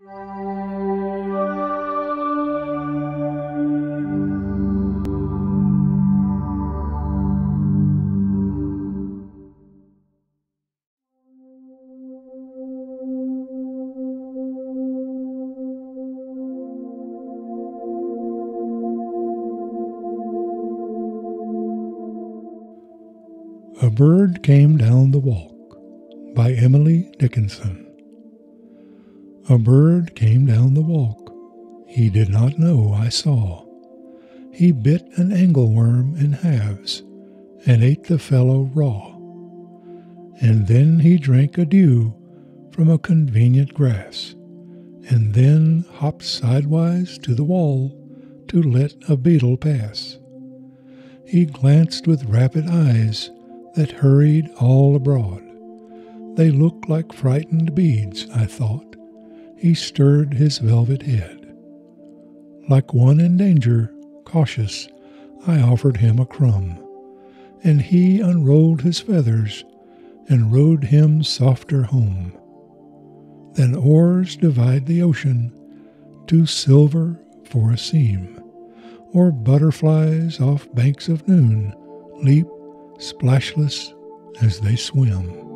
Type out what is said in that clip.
A Bird Came Down the Walk by Emily Dickinson. A bird came down the walk. He did not know I saw. He bit an angleworm in halves and ate the fellow raw. And then he drank a dew from a convenient grass, and then hopped sidewise to the wall to let a beetle pass. He glanced with rapid eyes that hurried all abroad. They looked like frightened beads, I thought. He stirred his velvet head. Like one in danger, cautious, I offered him a crumb, and he unrolled his feathers and rowed him softer home. Then oars divide the ocean, to silver for a seam, or butterflies off banks of noon leap splashless as they swim.